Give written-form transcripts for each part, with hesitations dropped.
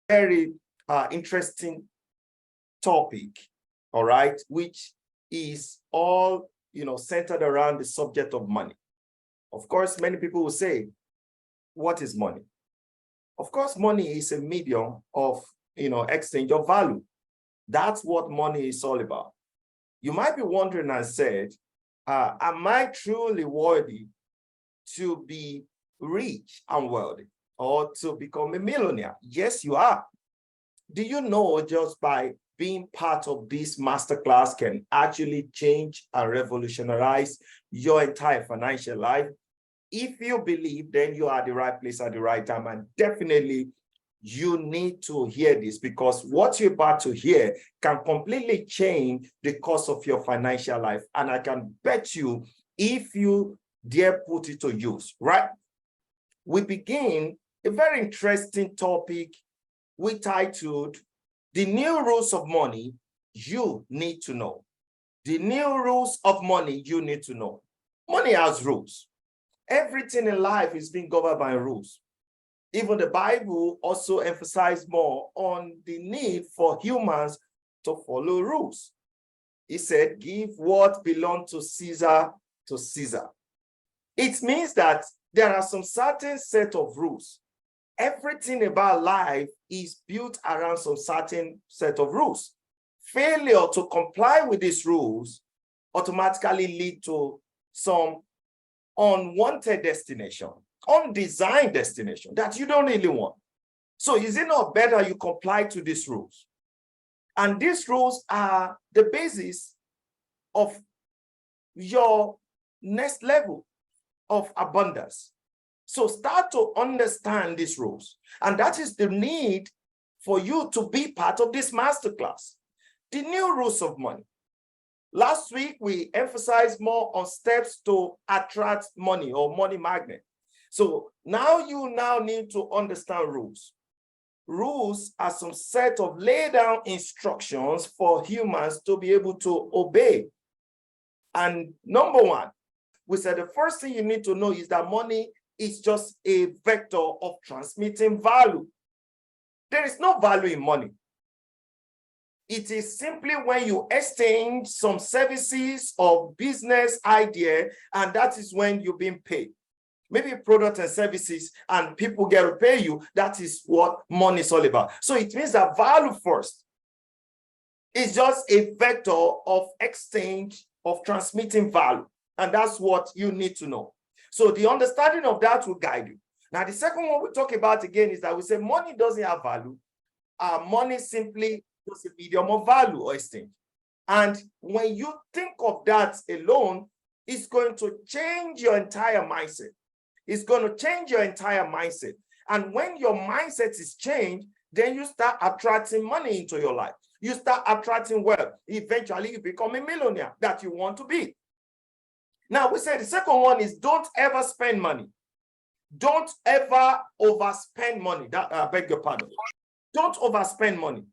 very interesting topic, all right, which is all, centered around the subject of money. Of course, many people will say, what is money? Of course, money is a medium of, exchange of value. That's what money is all about. You might be wondering and said, am I truly worthy to be rich and wealthy or to become a millionaire? Yes, you are. Do you know just by being part of this masterclass can actually change and revolutionize your entire financial life? If you believe, then you are at the right place at the right time. And definitely you need to hear this, because what you're about to hear can completely change the course of your financial life. And I can bet you, if you dare put it to use, right? We begin a very interesting topic we titled, The New Rules of Money You Need to Know. The new rules of money you need to know. Money has rules. Everything in life is being governed by rules. Even the Bible also emphasized more on the need for humans to follow rules. He said, give what belongs to Caesar to Caesar. It means that there are some certain set of rules. Everything about life is built around some certain set of rules. Failure to comply with these rules automatically lead to some unwanted destination, undesigned destination that you don't really want. So is it not better you comply to these rules? And these rules are the basis of your next level of abundance. So start to understand these rules. And that is the need for you to be part of this masterclass. The new rules of money. Last week, we emphasized more on steps to attract money or money magnet. So now you need to understand rules. Rules are some set of laid down instructions for humans to be able to obey. And number one, we said the first thing you need to know is that money is just a vector of transmitting value. There is no value in money. It is simply when you exchange some services or business idea, and that is when you're being paid. Maybe products and services, and people get to pay you. That is what money is all about. So it means that value first is just a vector of exchange, of transmitting value. And that's what you need to know. So the understanding of that will guide you. Now, the second one we talk about again is that we say money doesn't have value. Money simply is a medium of value or exchange. And when you think of that alone, it's going to change your entire mindset. It's going to change your entire mindset. And when your mindset is changed, then you start attracting money into your life. You start attracting wealth. Eventually, you become a millionaire that you want to be. Now, we said the second one is don't ever spend money. Don't ever overspend money. I beg your pardon. Don't overspend money.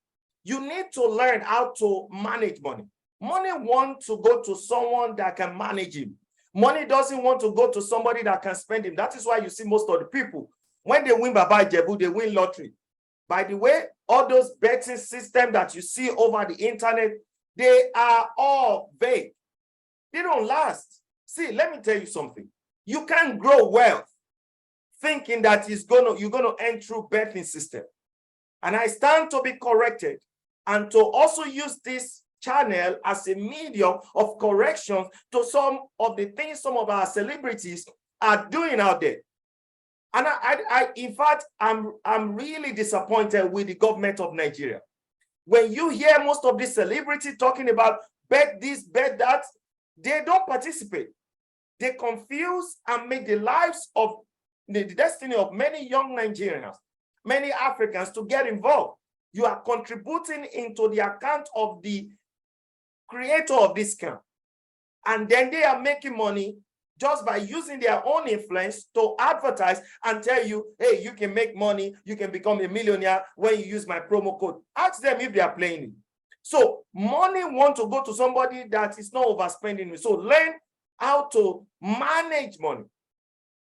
You need to learn how to manage money. Money wants to go to someone that can manage him. Money doesn't want to go to somebody that can spend him. That is why you see most of the people, when they win Baba Jebu, they win lottery. By the way, all those betting systems that you see over the internet, they are all vague. They don't last. See, let me tell you something. You can't grow wealth thinking that you're going to end through betting system. And I stand to be corrected and to also use this channel as a medium of correction to some of the things some of our celebrities are doing out there. And in fact, I'm really disappointed with the government of Nigeria. When you hear most of these celebrities talking about bet this, bet that, they don't participate. They confuse and make the lives of the destiny of many young Nigerians, many Africans to get involved. You are contributing into the account of the creator of this scam. And then they are making money just by using their own influence to advertise and tell you, hey, you can make money, you can become a millionaire when you use my promo code. Ask them if they are playing it. So money wants to go to somebody that is not overspending. So learn how to manage money.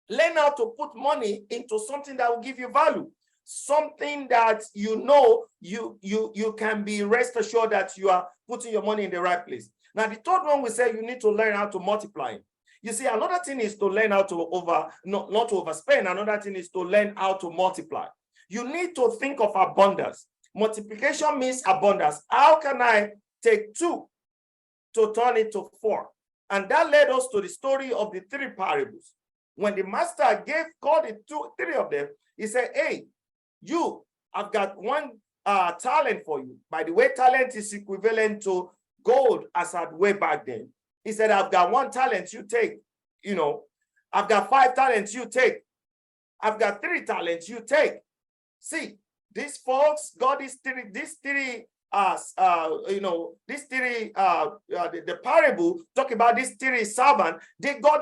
Learn how to put money into something that will give you value. something that you can be rest assured that you are putting your money in the right place. Now, the third one, we say you need to learn how to multiply. You see, another thing is to learn how to not to overspend. Another thing is to learn how to multiply. You need to think of abundance. Multiplication means abundance. How can I take 2 to turn it to 4? And that led us to the story of the 3 parables. When the master called it 3 of them, he said, hey, I've got 1 talent for you. By the way, talent is equivalent to gold as at way back then. He said, I've got 1 talent, you take. I've got 5 talents, you take. I've got 3 talents, you take. See, these folks got the parable talk about these 3 servants. They got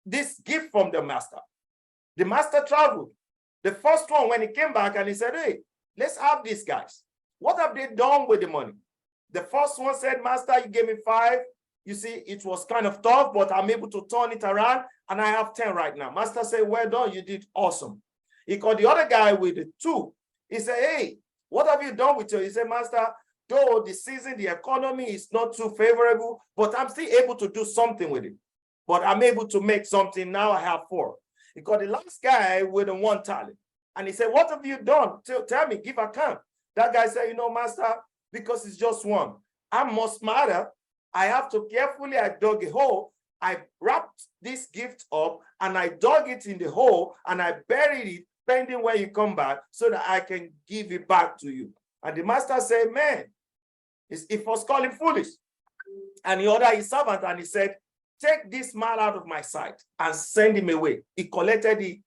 this gift from the master. The master traveled. The first one, when he came back and he said, hey, let's have these guys. What have they done with the money? The first one said, master, you gave me 5. You see, it was kind of tough, but I'm able to turn it around and I have 10 right now. Master said, well done, you did awesome. He called the other guy with the 2. He said, hey, what have you done with you? He said, master, though the season, the economy is not too favorable, but I'm still able to do something with it. But I'm able to make something. Now I have 4. He called the last guy with the 1 talent. And he said, what have you done? Tell me, give account. That guy said, master, because it's just 1. I'm more smarter. I have to carefully, I dug a hole. I wrapped this gift up and I dug it in the hole and I buried it, pending when you come back so that I can give it back to you. And the master said, man, it was calling foolish. And he ordered his servant and he said, take this man out of my sight and send him away. He collected the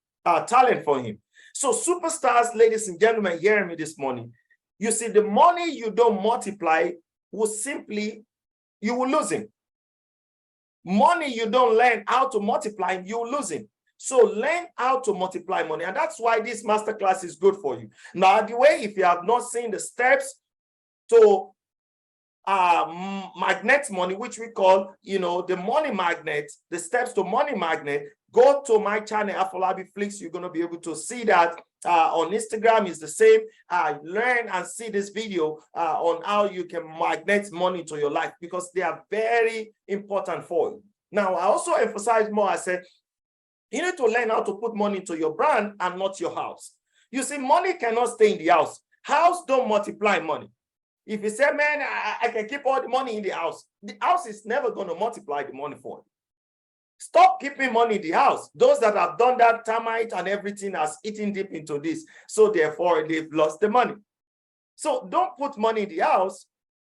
talent for him. So superstars, ladies and gentlemen, hearing me this morning, you see, the money you don't multiply you will lose it. Money you don't learn how to multiply, you will lose it. So learn how to multiply money. And that's why this masterclass is good for you. Now, the way, if you have not seen the steps to magnet money, which we call, the money magnet, the steps to money magnet, go to my channel, Afolabi Flix. You're going to be able to see that. On Instagram is the same. Learn and see this video on how you can magnet money to your life, because they are very important for you. Now, I also emphasize more. I said, you need to learn how to put money into your brand and not your house. You see, money cannot stay in the house. House don't multiply money. If you say, man, I can keep all the money in the house is never going to multiply the money for you. Stop keeping money in the house. Those that have done that, termite and everything has eaten deep into this. So therefore, they've lost the money. So don't put money in the house.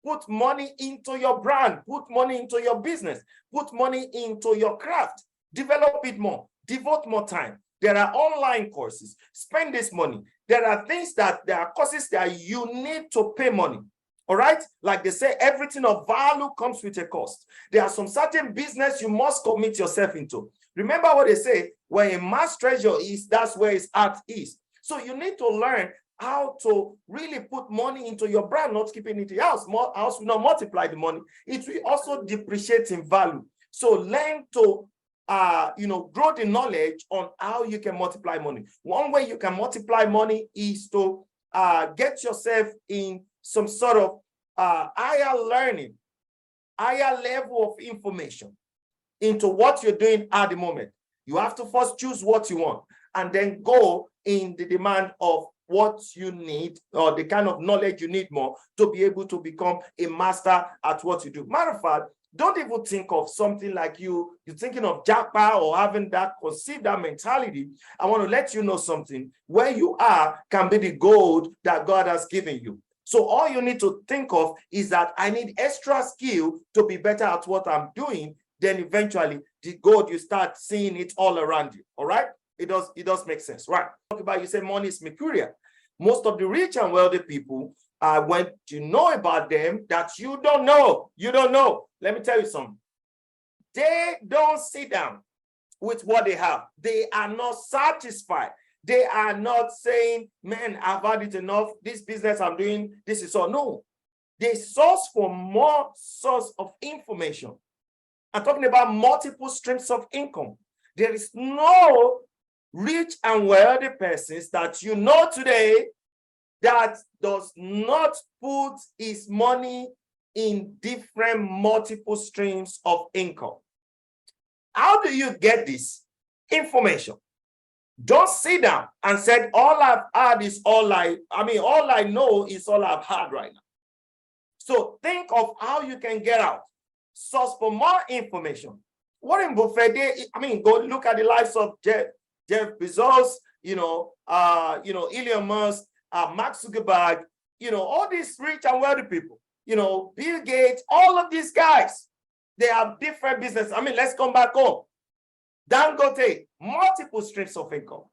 Put money into your brand. Put money into your business. Put money into your craft. Develop it more. Devote more time. There are online courses. Spend this money. There are courses that you need to pay money. All right? Like they say, everything of value comes with a cost. There are some certain business you must commit yourself into. Remember what they say, where a man's treasure is, that's where his heart is. So you need to learn how to really put money into your brand, not keeping it in the house. House will not multiply the money. It will also depreciate in value. So learn to grow the knowledge on how you can multiply money. One way you can multiply money is to get yourself in some sort of higher learning, higher level of information into what you're doing at the moment. You have to first choose what you want and then go in the demand of what you need or the kind of knowledge you need more to be able to become a master at what you do. Matter of fact, don't even think of something like you're thinking of jackpot or having that, conceive that mentality. I want to let you know something. Where you are can be the gold that God has given you. So all you need to think of is that I need extra skill to be better at what I'm doing. Then eventually the gold, you start seeing it all around you. All right. It does make sense, right? Talk about, you say money is mercurial. Most of the rich and wealthy people, when you know about them that you don't know. Let me tell you something. They don't sit down with what they have. They are not satisfied. They are not saying, man, I've had it enough. This business I'm doing, this is all. No. They source for more source of information. I'm talking about multiple streams of income. There is no rich and wealthy persons that you know today that does not put his money in different multiple streams of income. How do you get this information? Don't sit down and say, all I've had is all all I know is all I've had right now. So think of how you can get out. Source for more information. Warren Buffett, go look at the lives of Jeff Bezos, Elon Musk, Mark Zuckerberg, all these rich and wealthy people, Bill Gates, all of these guys, they have different business. Let's come back home. Dangote, multiple streams of income.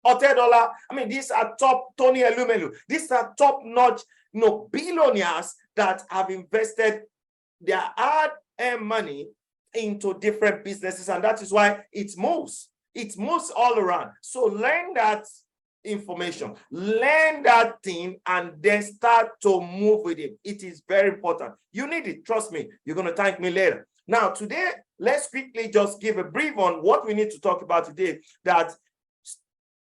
$100, these are top, Tony Elumelu, these are top-notch, billionaires that have invested their hard-earned money into different businesses, and that is why it moves. It moves all around. So learn that information, learn that thing, and then start to move with it. It is very important. You need it. Trust me. You're going to thank me later. Now, today, let's quickly just give a brief on what we need to talk about today, that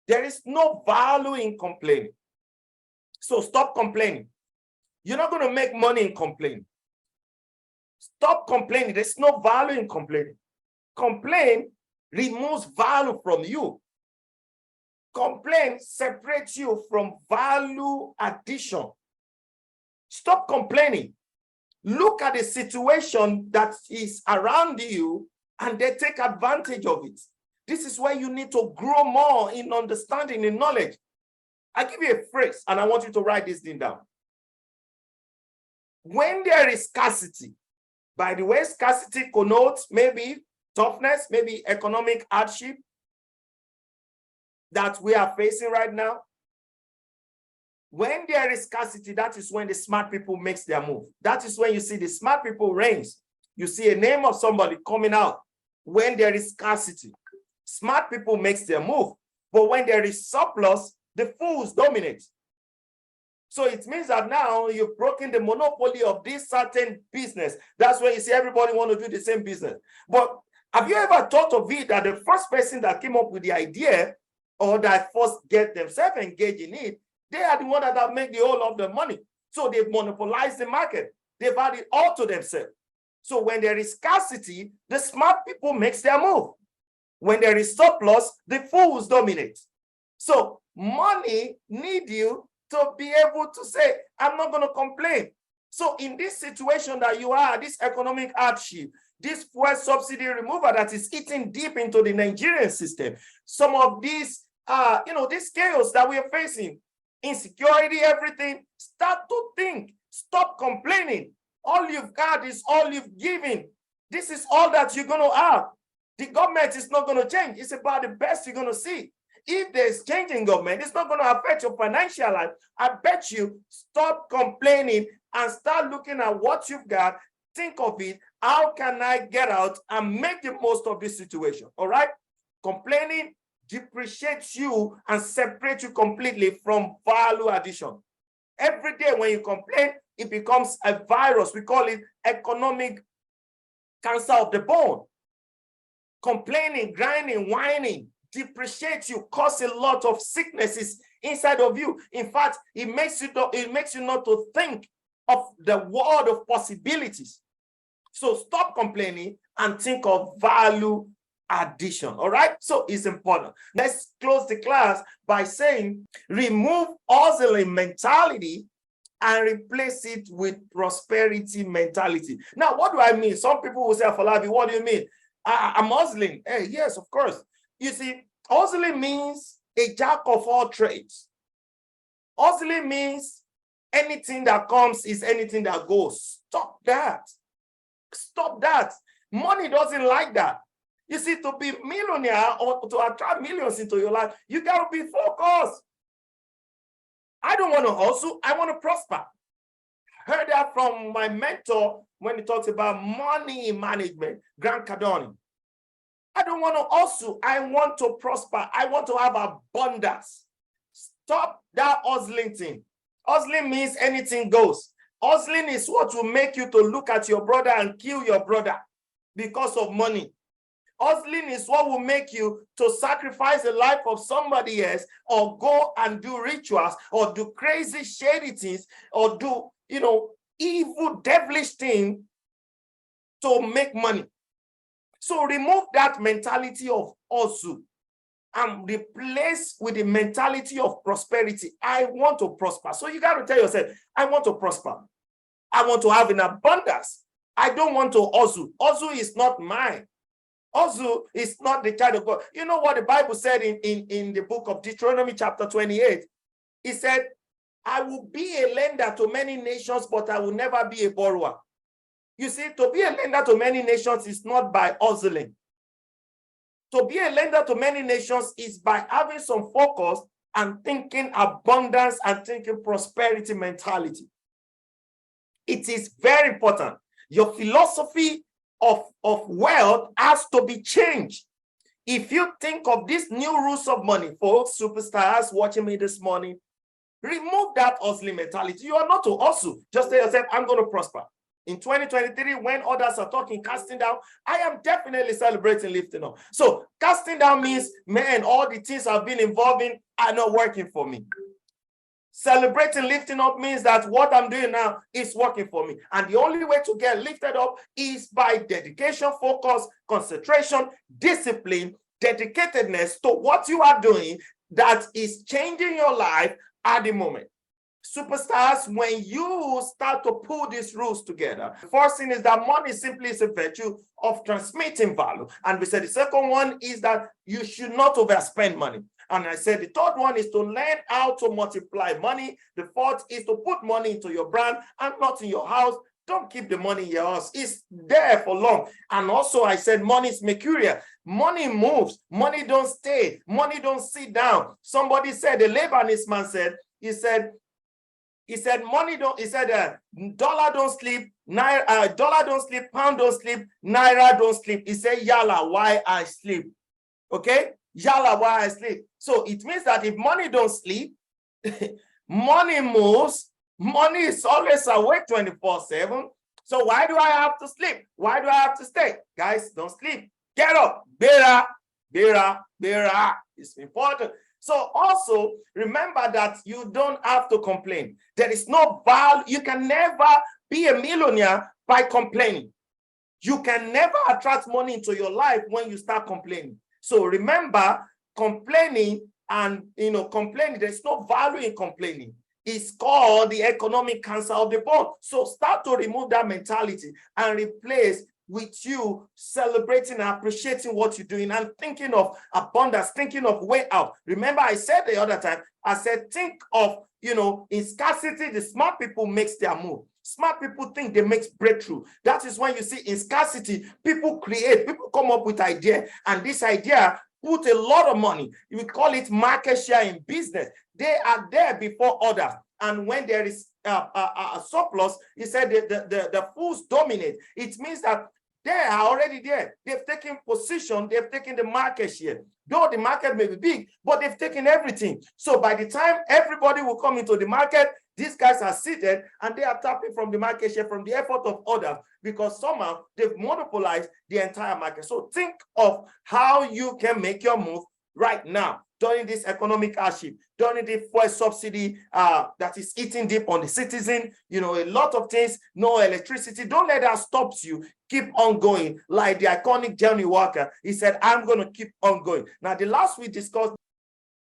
there is no value in complaining. So stop complaining. You're not going to make money in complaining. Stop complaining. There's no value in complaining. Complain removes value from you. Complaint separates you from value addition. Stop complaining. Look at the situation that is around you and then take advantage of it. This is where you need to grow more in understanding and knowledge. I give you a phrase and I want you to write this thing down. When there is scarcity, by the way, scarcity connotes maybe toughness, maybe economic hardship that we are facing right now. When there is scarcity, that is when the smart people makes their move. That is when you see the smart people reigns. You see a name of somebody coming out. When there is scarcity, smart people makes their move. But when there is surplus, the fools dominate. So it means that now you've broken the monopoly of this certain business. That's when you see everybody want to do the same business. But have you ever thought of it that the first person that came up with the idea or that first get themselves engaged in it, they are the one that have made the whole of the money. So they've monopolized the market. They've had it all to themselves. So when there is scarcity, the smart people makes their move. When there is surplus, the fools dominate. So money need you to be able to say, I'm not going to complain. So in this situation that you are, this economic hardship, this fuel subsidy removal that is eating deep into the Nigerian system, some of these, this chaos that we are facing, insecurity, everything, start to think, stop complaining. All you've got is all you've given. This is all that you're going to have. The government is not going to change. It's about the best you're going to see. If there's change in government, it's not going to affect your financial life. I bet you stop complaining and start looking at what you've got. Think of it. How can I get out and make the most of this situation? All right? Complaining depreciates you and separates you completely from value addition. Every day when you complain, it becomes a virus. We call it economic cancer of the bone. Complaining, grinding, whining depreciates you, cause a lot of sicknesses inside of you. In fact, it makes you not to think of the world of possibilities. So stop complaining and think of value addition. All right? So it's important. Let's close the class by saying remove hustling mentality and replace it with prosperity mentality. Now, what do I mean? Some people will say, Afolabi, what do you mean? I'm hustling. Hey, yes, of course. You see, hustling means a jack of all trades. Hustling means anything that comes is anything that goes. Stop that. Stop that. Money doesn't like that. You see, to be a millionaire or to attract millions into your life, you got to be focused. I don't want to hustle. I want to prosper. Heard that from my mentor when he talks about money management, Grant Cardone. I don't want to hustle. I want to prosper. I want to have abundance. Stop that hustling thing. Hustling means anything goes. Hustling is what will make you to look at your brother and kill your brother because of money. Hustling is what will make you to sacrifice the life of somebody else, or go and do rituals, or do crazy, shady things, or do, evil, devilish things to make money. So remove that mentality of hustle and replace with the mentality of prosperity. I want to prosper. So you got to tell yourself, I want to prosper. I want to have an abundance. I don't want to hustle. Hustle is not mine. Also, it's not the child of God. You know what the Bible said in the book of Deuteronomy chapter 28? It said, I will be a lender to many nations, but I will never be a borrower. You see, to be a lender to many nations is not by hustling. To be a lender to many nations is by having some focus and thinking abundance and thinking prosperity mentality. It is very important. Your philosophy of wealth has to be changed. If you think of these new rules of money, folks, superstars watching me this morning, remove that hustling mentality. You are not to hustle. Just tell yourself, I'm going to prosper. In 2023, when others are talking casting down, I am definitely celebrating lifting up. So casting down means, man, all the things I've been involved in are not working for me. Celebrating lifting up means that what I'm doing now is working for me. And the only way to get lifted up is by dedication, focus, concentration, discipline, dedicatedness to what you are doing that is changing your life at the moment. Superstars, when you start to pull these rules together, the first thing is that money simply is a virtue of transmitting value. And we said the second one is that you should not overspend money. And I said the third one is to learn how to multiply money. The fourth is to put money into your brand and not in your house. Don't keep the money in your house. It's there for long. And also I said money is mercurial. Money moves. Money don't stay. Money don't sit down. Somebody said, the Lebanese man said, he said money don't, he said dollar don't sleep, dollar don't sleep, pound don't sleep, naira don't sleep. He said, yalla, why I sleep? Okay? Yalla, why I sleep? So it means that if money don't sleep, money moves, money is always awake 24/7. So why do I have to sleep? Why do I have to stay? Guys, don't sleep. Get up. Bera, bera, bera. It's important. So also remember that you don't have to complain. There is no value. You can never be a millionaire by complaining. You can never attract money into your life when you start complaining. So remember, complaining and complaining, there's no value in complaining. It's called the economic cancer of the bone. So start to remove that mentality and replace with you celebrating and appreciating what you're doing and thinking of abundance, thinking of way out. Remember, I said the other time, I said, think of, in scarcity, the smart people makes their move. Smart people think they make breakthrough. That is when you see in scarcity, people create, people come up with idea, and this idea put a lot of money. We call it market share in business. They are there before others. And when there is a surplus, he said the fools dominate. It means that they are already there. They've taken position. They've taken the market share. Though the market may be big, but they've taken everything. So by the time everybody will come into the market, these guys are seated and they are tapping from the market share, from the effort of others, because somehow they've monopolized the entire market. So think of how you can make your move right now during this economic hardship, during the fuel subsidy that is eating deep on the citizen, a lot of things, no electricity. Don't let that stop you. Keep on going. Like the iconic Johnny Walker, he said, I'm going to keep on going. Now, the last we discussed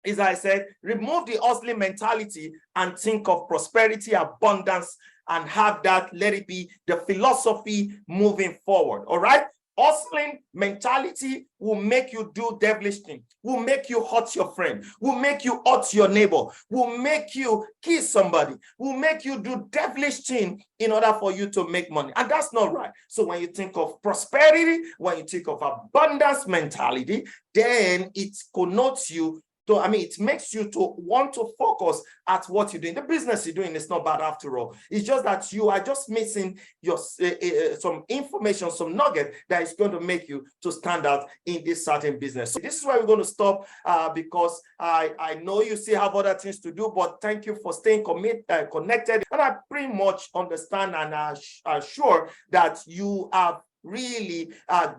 is, I said, remove the hustling mentality and think of prosperity, abundance, and have that, let it be the philosophy moving forward. All right? Hustling mentality will make you do devilish things, will make you hurt your friend, will make you hurt your neighbor, will make you kiss somebody, will make you do devilish things in order for you to make money. And that's not right. So when you think of prosperity, when you think of abundance mentality, then it connotes you. So, it makes you to want to focus at what you're doing. The business you're doing is not bad after all. It's just that you are just missing your some information, some nugget that is going to make you to stand out in this certain business. So this is where we're going to stop because I know you still have other things to do, but thank you for staying connected. And I pretty much understand and are sure that you have really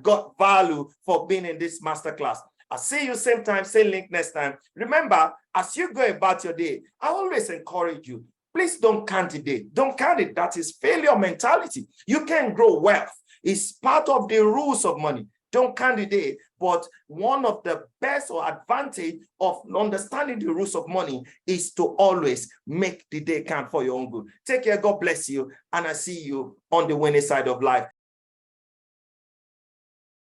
got value for being in this masterclass. I'll see you same time, same link next time. Remember, as you go about your day, I always encourage you, please don't count the day. Don't count it. That is failure mentality. You can grow wealth. It's part of the rules of money. Don't count the day. But one of the best or advantage of understanding the rules of money is to always make the day count for your own good. Take care. God bless you. And I see you on the winning side of life.